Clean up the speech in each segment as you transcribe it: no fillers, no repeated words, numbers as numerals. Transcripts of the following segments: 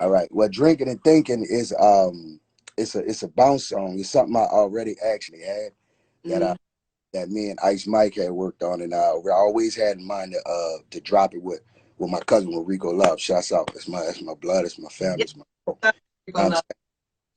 All right. Well, drinking and thinking is it's a bounce song. It's something I already actually had that Mm-hmm. I that me and Ice Mike had worked on, and we always had in mind to drop it with my cousin with Rico Love. Shouts out. That's my blood. It's my family. Yeah, It's my bro. we You know gonna what I'm love.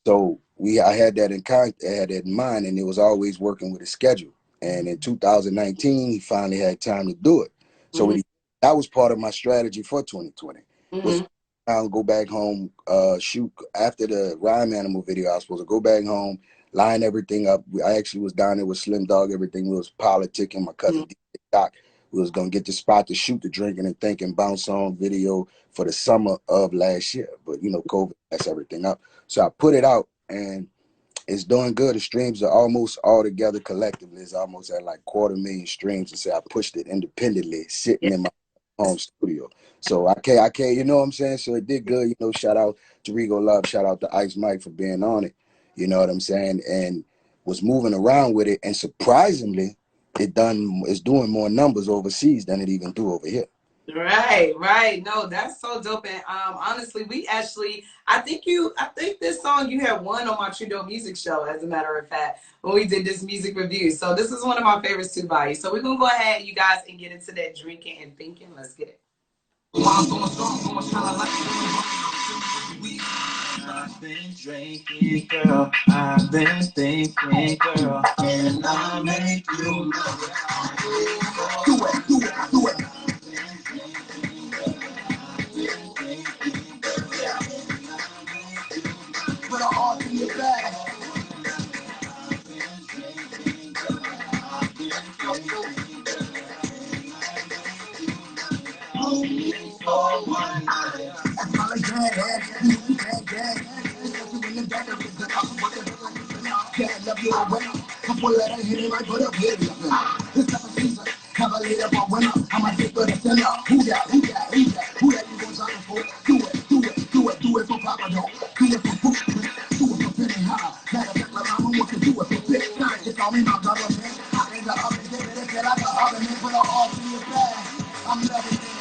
saying? So I had that I had that in mind, and it was always working with a schedule. And in 2019, he finally had time to do it. So Mm-hmm. that was part of my strategy for 2020 was Mm-hmm. go back home, shoot after the Rhyme Animal video. I was supposed to go back home, line everything up. I actually was down there with Slim Dog. Everything was politicking. My cousin D Doc. We was gonna get the spot to shoot the drinking and thinking bounce song video for the summer of last year, but COVID messed everything up. So I put it out, and it's doing good. The streams are almost all together collectively. It's almost at like 250,000 streams. And say I pushed it independently, Yeah. sitting in my home studio. So I can't, you know what I'm saying? So it did good. Shout out to Rigo Love, shout out to Ice Mike for being on it. You know what I'm saying? And was moving around with it. And surprisingly, it's doing more numbers overseas than it even do over here. Right, right. No, that's so dope. And honestly, we actually, I think this song you had won on my Trudeau music show, as a matter of fact, when we did this music review. So this is one of my favorites too by you. So we're gonna go ahead, you guys, and get into that drinking and thinking. Let's get it. I've been drinking, girl. I've been thinking, girl. And I make you love it. Do it, do it, do it. Put an heart in your bag. Only for one night. I'm all again, you can't get. Especially when the better is the can't love you away. I'm full of that hitting like put up here. This type of season, have a later for winner. I'm a dick for the center. Who that, who that, who that, who that you gon' try for? Do it, do it, do it, do it for Papa Dog. Do it for Brooklyn, do it for Penny High. Matter of fact, my mama wants to do it for Big Nine. It's all me, my government. I ain't the oven, give it, it's like an oven, and put it all in your bag. I'm loving it.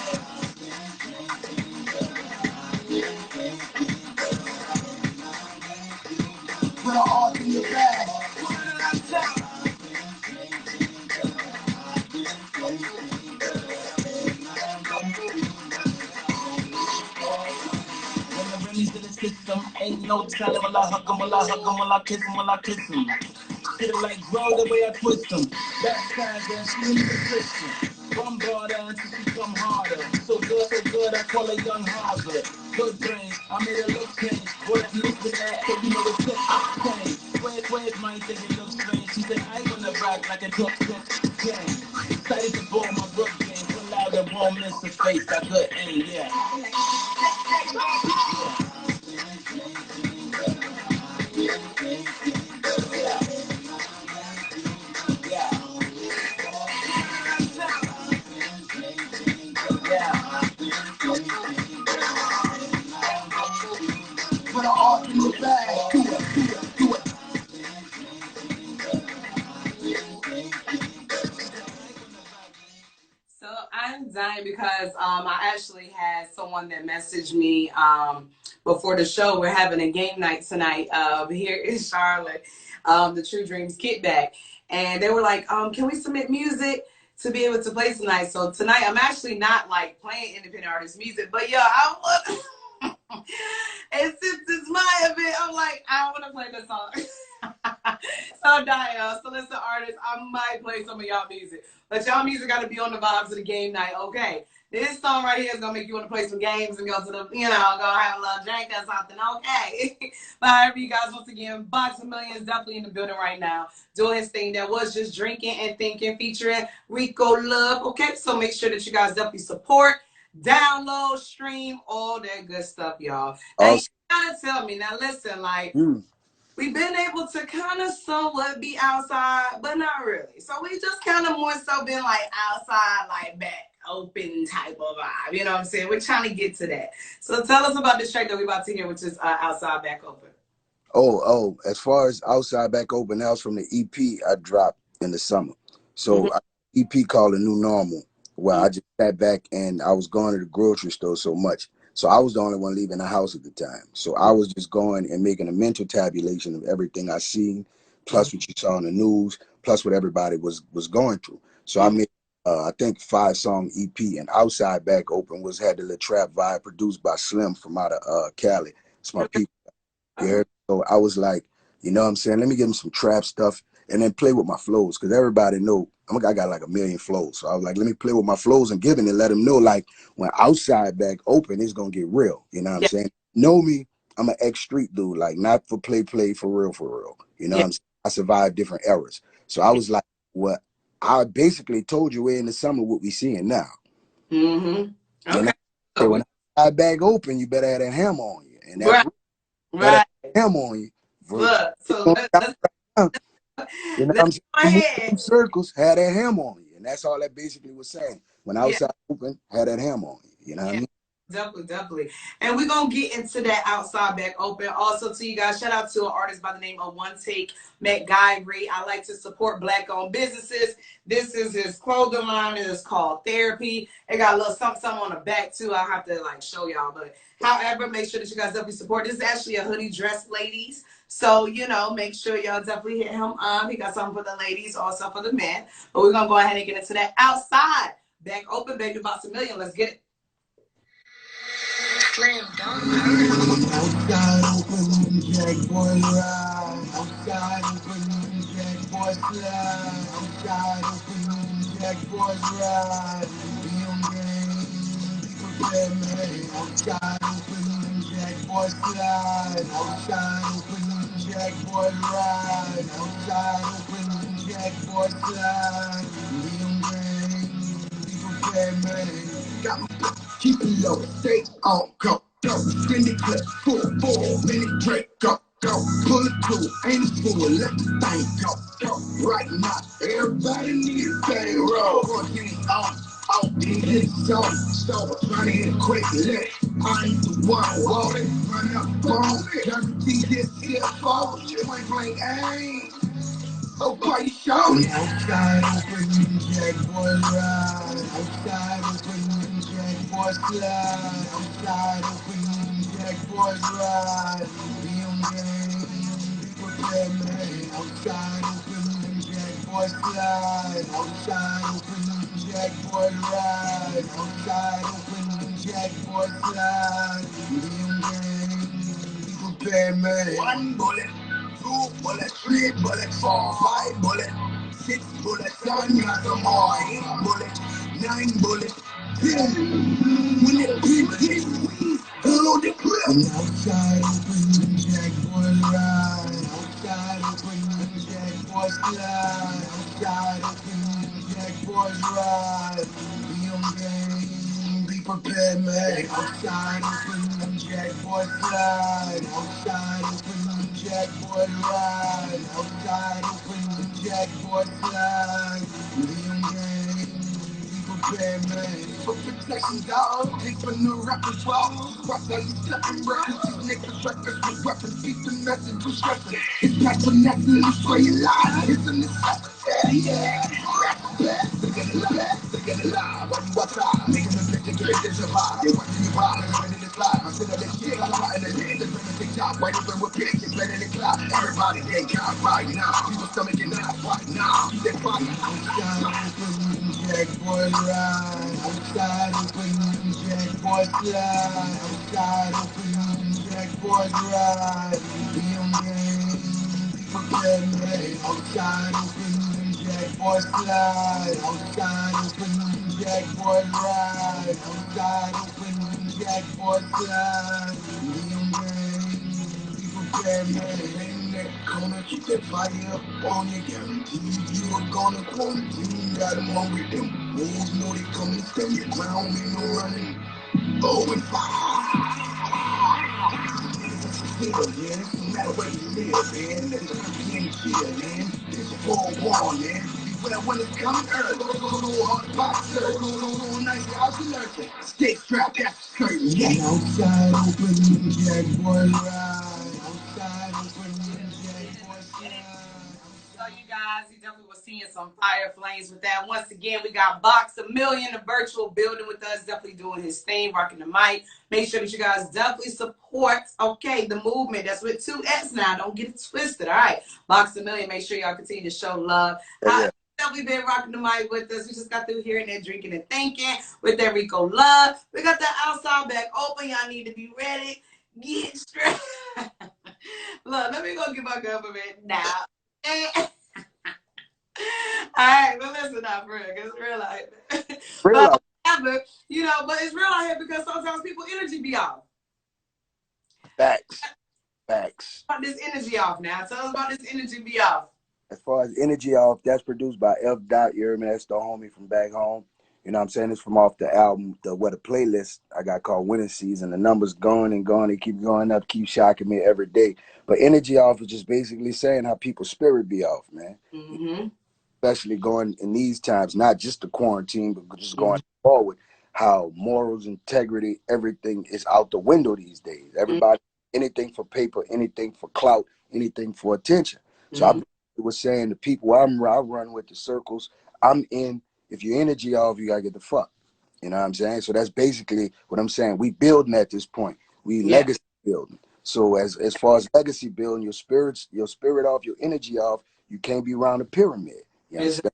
Put it all in your bag. To the system, ain't no telling while I hug 'em, while I hug 'em, while I kiss 'em, while I kiss 'em. Feel like grow the way I twist 'em. Backside, then she in the position. One broader until she come harder. So good, I call her young Harvard. Good brains, I made her look change. Boy, that's looking at, so you know it's good. Pain. Where's my thing? It looks strange. She said, I wanna rock like a drop set. Game. Excited to ball my brook game. Pull out the warm miss the face. I good aim, yeah. Put an art in your bag. Do it, do it, do it. So I'm dying because I actually had someone that messaged me before the show. We're having a game night tonight here in Charlotte, the True Dreams Kickback. And they were like, can we submit music to be able to play tonight? So tonight I'm actually not like playing independent artist music, but yeah, I want and since it's my event, I'm like, I want to play this song. So I'm dying. So listen, artists, I might play some of y'all music. But y'all music got to be on the vibes of the game night, okay? This song right here is going to make you want to play some games and go to the, go have a little drink or something, okay? But however, you guys, once again, Boxx-A-Million is definitely in the building right now, doing his thing that was just drinking and thinking, featuring Rico Love, okay? So make sure that you guys definitely support, download, stream, all that good stuff, y'all. Now, you Also, gotta tell me, now listen, like, mm, we've been able to kind of somewhat be outside, but not really. So we just kind of more so been like outside, like back open type of vibe. You know what I'm saying? We're trying to get to that. So tell us about this track that we're about to hear, which is outside back open. as far as outside back open, that was from the EP I dropped in the summer. Mm-hmm. So EP called A New Normal, where I just sat back and I was going to the grocery store so much. So I was the only one leaving the house at the time. So I was just going and making a mental tabulation of everything I seen, plus what you saw on the news, plus what everybody was going through. So I made I think 5-song EP, and Outside Back Open was had the little trap vibe produced by Slim from out of Cali. It's my people. You heard? So I was like, you know what I'm saying? Let me give them some trap stuff and then play with my flows, because everybody know I got like 1 million flows. So I was like, let me play with my flows and give it and let them know, like, when Outside Back Open, it's gonna get real. You know what I'm saying? Know me, I'm an ex-street dude, like not for play, for real, for real. You know what I'm saying? I survived different eras. So I was like, what I basically told you in the summer what we seeing now. Okay. You know, so when Outside Back Open, you better have that hammer on you. And that's right. Hammer on you. Look, so let's you know what I'm saying? go ahead. Circles had that hammer on you. And that's all that basically was saying. When Outside Open, had that hammer on you. You know what I mean? Definitely. And we're going to get into that Outside Back Open. Also, to you guys, shout out to an artist by the name of One Take McGyvery. I like to support Black-owned businesses. This is his clothing line. It is called Therapy. It got a little something on the back, too. I'll have to, like, show y'all. But, however, make sure that you guys definitely support. This is actually a hoodie dress, ladies. So, you know, make sure y'all definitely hit him up. He got something for the ladies, also for the men. But we're going to go ahead and get into that Outside Back Open, baby. Boxx-A-Million. Let's get it. Slam dunk. Outside open, Jack boy ride. Outside open, Jack boy slide. Outside open, Jack boy ride. Be on game, be prepared, man. Outside open, Jack boy slide. Outside open, Jack boy ride. Outside open, Jack boy slide. Be on game, be prepared, man. Got my keep it low, stay on, go, spin the clip, full, minute break, go, pull it through, ain't a fool, let the thing go, right now, everybody need a steady roll, get it on, get it on, so trying to hit it quick, let I ain't the one, walling, run up, phone, guarantee this shit fall, point blank, aim. Oh, party show. Outside open, Jack boy ride. Outside open, Jack boy slide. Outside open, Jack boy ride. Be on game, be prepared, man. Outside open, Jack boy slide. Outside open, Jack boy ride. Outside open, Jack boy slide. Be on game, be prepared, man. One bullet. 2 bullets, 3 bullets, 4, 5 bullets, 6 bullets, 7 got some more, 8 bullets, 9 bullets, 10. When it hit, follow the clip. Outside open, Jack boy ride. Outside open, Jack boy slide. Outside open, Jack boy ride. Be on game, be prepared, man. Outside open, Jack boy slide. Outside open, Jack boy ride. Outside open, Jack boy slide. Be on game, be prepared, man. For protection, dog. Take from the rappers, wall. Rock like you stepping records. These niggas records with weapons. Keep the message with stressing. It's not connecting, it's for your life. It's a necessity, yeah. They get alive, they get alive. What's up? Niggas are picking great to survive. They're watching you vibe, they're ready to slide. I'm sitting on this shit, I'm out in the head. They're ready to take top. Right open with pigs, they're ready to cloud. Everybody, they got right now. People stomach and not right now. They're fire. Outside open, Jack boy ride. Outside open, Jack boy slide. Outside open, Jack boy ride. Be on game, be prepared, man. Outside open, Jack boy slide. Outside open, Jack boy ride. Outside open, Jack boy slide. Be on game, be prepared, man. Gonna keep that fire up on you, guarantee you are gonna quarantine. Got them on with them wolves, know they come to stand your ground, ain't no running. Open fire. Yeah, no matter where you live, man. This is can't chill, man. This is for a war, man. Beware when it's coming early. Go hard boxer, go nice house and nurture. Stay strapped, that's certain, yeah. Outside open, Jack boy ride. Outside open, Jack boy slide. So you guys, he definitely was seeing some fire flames with that. Once again, we got Boxx-A-Million, the virtual building with us, definitely doing his thing, rocking the mic. Make sure that you guys definitely support, okay, the movement. That's with 2X now. Don't get it twisted, all right? Boxx-A-Million, make sure y'all continue to show love. Yeah. We've been rocking the mic with us. We just got through here and there drinking and thinking with that Rico Love. We got that outside back open. Y'all need to be ready. Get straight. Look, let me go get my government now. All right, but listen now, for real, it's real out here. Real out. But, you know, but it's real out here because sometimes people energy be off. Facts. Facts. About this energy off now. Tell us about this energy be off. As far as energy off, that's produced by F. Dot. You hear me? That's the homie from back home. You know what I'm saying? It's from off the album, the playlist I got called Winning Season. The numbers going and going. They keep going up, keep shocking me every day. But energy off is just basically saying how people's spirit be off, man. Mm-hmm. Especially going in these times, not just the quarantine, but just going forward, how morals, integrity, everything is out the window these days. Everybody, anything for paper, anything for clout, anything for attention. So I was saying the people I run with, the circles I'm in, if your energy off, you gotta get the fuck. You know what I'm saying? So that's basically what I'm saying. We building at this point. We legacy building. So as far as legacy building, your spirit off, your energy off, you can't be around the pyramid. You understand?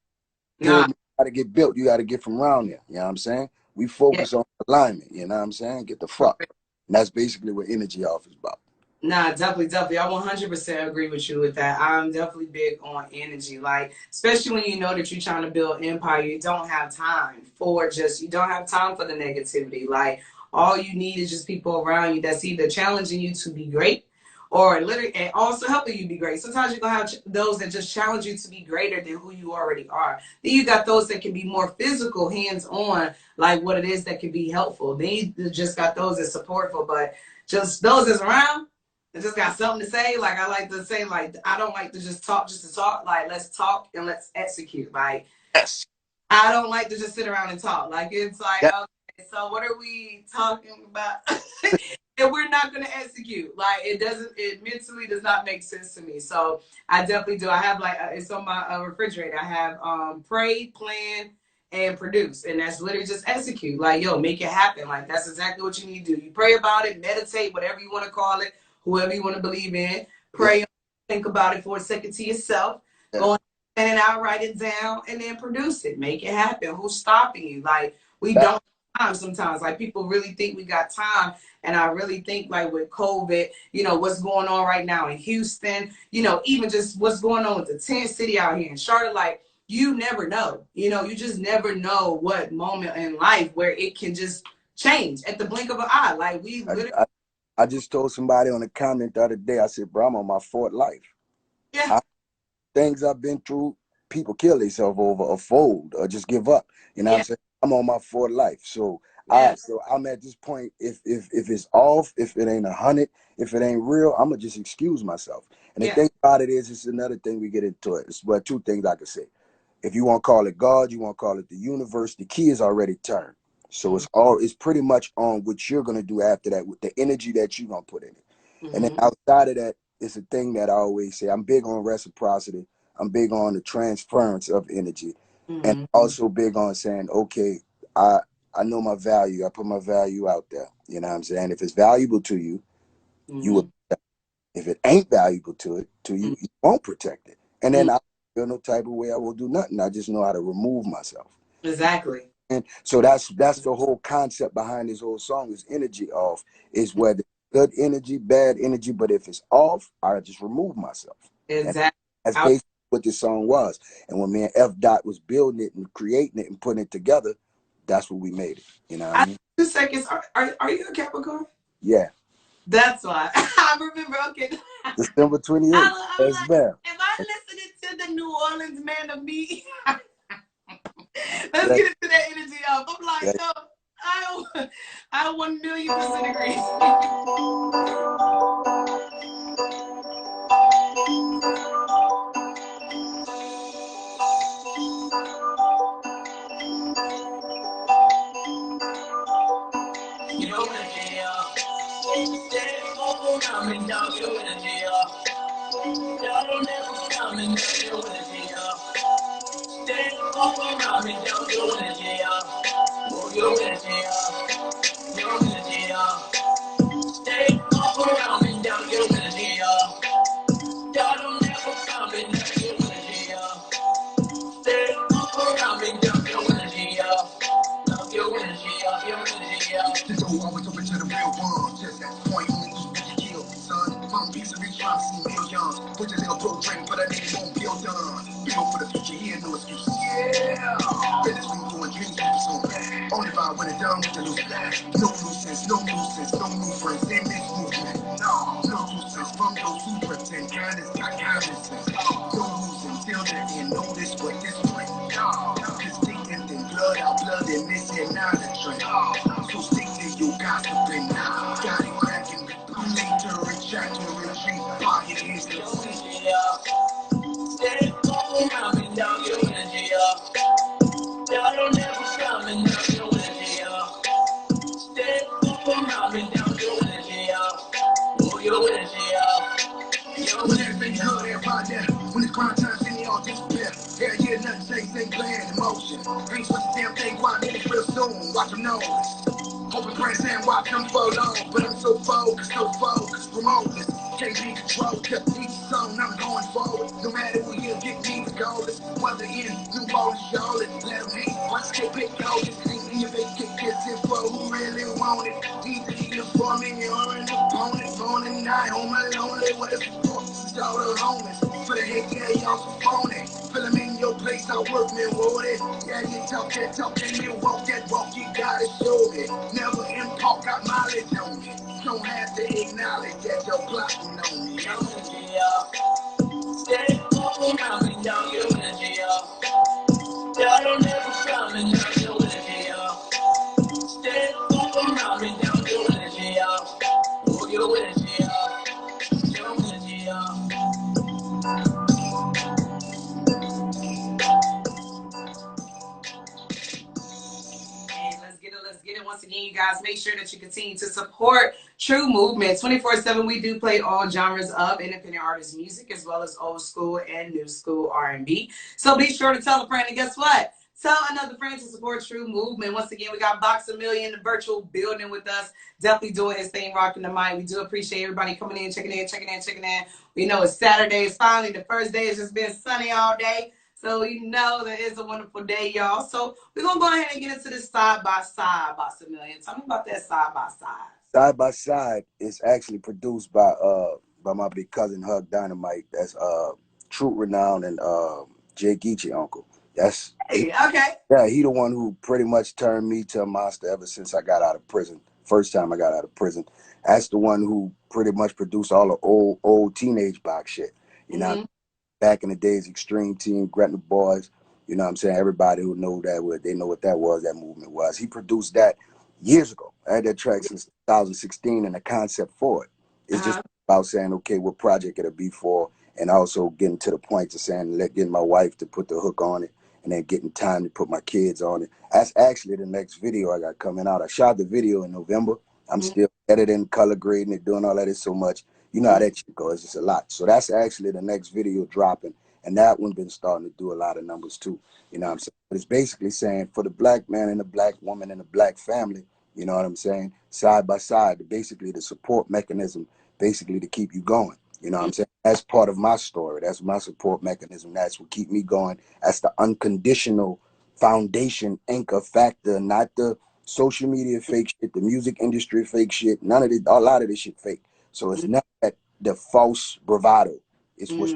Pyramid gotta get built. You gotta get from around there. You know what I'm saying? We focus on alignment. You know what I'm saying? Get the fuck. And that's basically what energy off is about. Nah, definitely. I 100% agree with you with that. I'm definitely big on energy. Like, especially when you know that you're trying to build empire, you don't have time for the negativity. Like, all you need is just people around you that's either challenging you to be great or literally and also helping you be great. Sometimes you're going to have those that just challenge you to be greater than who you already are. Then you got those that can be more physical, hands-on, like what it is that can be helpful. Then you just got those that's supportful, but just those that's around, I just got something to say. Like, I like to say, like, I don't like to just talk just to talk. Like, let's talk and let's execute. Like, yes. I don't like to just sit around and talk. Like, it's like, okay, so what are we talking about? And we're not going to execute. Like, it mentally does not make sense to me. So I definitely do. I have like, it's on my refrigerator. I have pray, plan, and produce. And that's literally just execute. Like, yo, make it happen. Like, that's exactly what you need to do. You pray about it, meditate, whatever you want to call it. Whoever you want to believe in, pray, think about it for a second to yourself, go and I'll write it down and then produce it, make it happen. Who's stopping you? Like, we don't have time sometimes. Like, people really think we got time. And I really think, like, with COVID, you know, what's going on right now in Houston, you know, even just what's going on with the tent city out here in Charlotte, like, you never know. You know, you just never know what moment in life where it can just change at the blink of an eye. Like, we literally. I just told somebody on the comment the other day, I said, bro, I'm on my fourth life. Yeah. Things I've been through, people kill themselves over or fold or just give up. You know what I'm saying? I'm on my fourth life. So I'm at this point, if it's off, if it ain't 100, if it ain't real, I'm gonna just excuse myself. And the thing about it is, it's another thing we get into it. It's but two things I can say. If you want to call it God, you want to call it the universe, the key is already turned. So it's pretty much on what you're gonna do after that with the energy that you're gonna put in it. And then outside of that, it's a thing that I always say. I'm big on reciprocity. I'm big on the transference of energy. And also big on saying, okay, I know my value. I put my value out there. You know what I'm saying? If it's valuable to you, you will. If it ain't valuable to you, you won't protect it. And then I feel no type of way I will do nothing. I just know how to remove myself. Exactly. And so that's the whole concept behind this whole song is energy off. Is whether good energy, bad energy, but if it's off, I just remove myself. Exactly. And that's basically what this song was. And when me and F. Dot was building it and creating it and putting it together, that's what we made it. You know what I mean? 2 seconds. Are you a Capricorn? Yeah. That's why. I remember, okay. December 28th. Am I listening to the New Orleans man of me? Let's get into that energy off. I'm like, no, I 1,000,000% agree. up around me, down your energy, move your energy, your energy, stay up around me, down your energy, y'all don't ever come in, down your energy, stay up around me, down your energy, love your energy, your energy, this door always open to the real one, just at the point only eat what you kill, son, mom piece of rich trying to see millions, put your little bro drink, but I think it won't be all done, build for the future, here no excuses, yeah, business we doing, dreams we pursue, only if I win it down with the loose, no nuisance, no nuisance, no new friends, in this movement, no nuisance, from those who pretend, kindness got kindness, no losing, till the end, know this, but this way, it's thinking than blood, our blood, and this here not a trend, so stick to your gossiping, got it cracking, later retract your retreat, fire is the stay around me, down your energy, y'all don't ever come and down your energy, stay around me, down your energy, move your energy, when everything good, everybody there. When it's grind time, then y'all disappear. Hell yeah, nothing changed, ain't playing emotion. Ain't switch the damn thing, why niggas real soon? Watch them know. Hoping, praying, saying, watch them fall long. But I'm so focused, promoting. Can't be controlled, kept each song, I'm going forward. No matter who you get me regardless. Whether in New Orleans, Charlotte, let them hate. Watch they pick gold, ain't me if they kick this info, who really want it? Either for me or an opponent, morning, night, home alone, what is all the homies, for the heck yeah, y'all some phony. Feel them in your place, I work, man, want it. Yeah, you talk and you walk that walk, you gotta show it. Never import, got mileage on me. Don't have to acknowledge that you're plotting on me. Stay around me, down your energy, y'all don't ever come and down your energy, stay around me, down your energy, move your energy, your energy, Let's get it. Once again, you guys, make sure that you continue to support True Movement. 24/7, we do play all genres of independent artist music, as well as old school and new school R&B. So be sure to tell a friend, and guess what? Tell another friend to support True Movement. Once again, we got Boxx-A-Million in the virtual building with us, definitely doing his thing, rocking the mic. We do appreciate everybody coming in, checking in. We know it's Saturday. It's finally the first day. It's just been sunny all day. So you know that it's a wonderful day, y'all. So we're going to go ahead and get into this side by side, Boxx-A-Million. Tell me about that side by side. Side by Side is actually produced by my big cousin Hug Dynamite. That's True Renown and Jay Geechee uncle. That's Hey, okay. yeah, he the one who pretty much turned me to a monster ever since I got out of prison. First time I got out of prison. That's the one who pretty much produced all the old teenage box shit. You know, back in the days, Extreme Team, Gretna Boys, you know what I'm saying? Everybody who know that, they know what that was, that movement was. He produced that years ago. I had that track since 2016 and the concept for it. It's just about saying, okay, what project it'll be for, and also getting to the point to saying, getting my wife to put the hook on it, and then getting time to put my kids on it. That's actually the next video I got coming out. I shot the video in November. I'm still editing, color grading it, doing all that. Is so much. You know how that shit goes. It's just a lot. So that's actually the next video dropping. And that one been starting to do a lot of numbers too. You know what I'm saying? But it's basically saying for the black man and the black woman and the black family, you know what I'm saying? Side by side, basically the support mechanism, basically to keep you going. You know what I'm saying? That's part of my story. That's my support mechanism. That's what keep me going. That's the unconditional foundation, anchor factor, not the social media fake shit, the music industry fake shit. None of it, a lot of this shit fake. So it's not that the false bravado. It's what's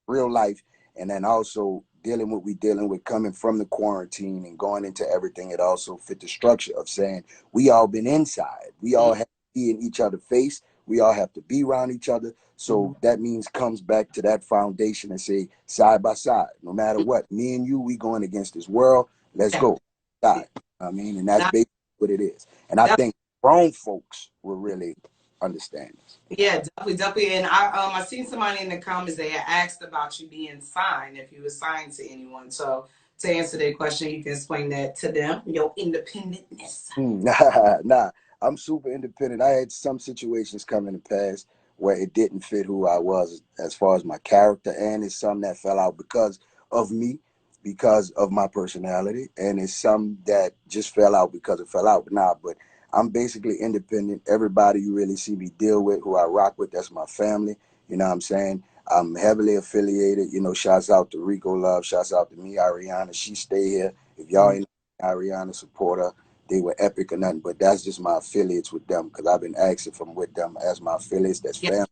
real life. And then also dealing with we dealing with coming from the quarantine and going into everything. It also fit the structure of saying we all been inside. We all have to be in each other's face. We all have to be around each other. So that means comes back to that foundation and say side by side, no matter what, me and you, we going against this world. Let's go. Side. I mean, and that's basically what it is. And I think grown folks will really understand this. Yeah, definitely. And I seen somebody in the comments, they had asked about you being signed, if you were signed to anyone. So to answer their question, you can explain that to them, your independentness. Nah, I'm super independent. I had some situations come in the past where it didn't fit who I was as far as my character, and it's some that fell out because of me. because of my personality, and it's some that just fell out because it fell out. Nah, but I'm basically independent. Everybody you really see me deal with, who I rock with, that's my family. You know what I'm saying? I'm heavily affiliated. You know, shouts out to Rico Love. Shouts out to me, Ariana. She stay here. If y'all ain't Ariana supporter, they were epic or nothing. But that's just my affiliates with them, because I've been asking from with them as my affiliates. That's Yeah. family.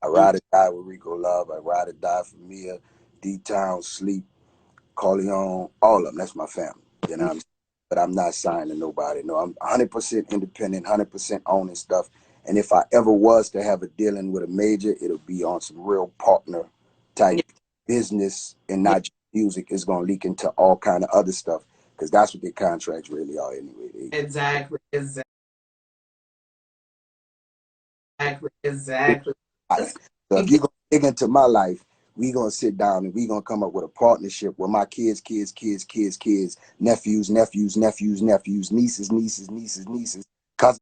I ride or die with Rico Love. I ride or die for Mia, D-Town, Sleep, Corleone, all of them. That's my family. You know what I'm saying? But I'm not signed to nobody. No, I'm 100% independent, 100% owning stuff. And if I ever was to have a dealing with a major, it'll be on some real partner type Yeah. business and Yeah. not just music. It's going to leak into all kind of other stuff, because that's what their contracts really are anyway. Exactly. Exactly. That's Life. So if cool. you're going to dig into my life, we going to sit down and we going to come up with a partnership where my kids, nephews, nieces, nieces, nieces,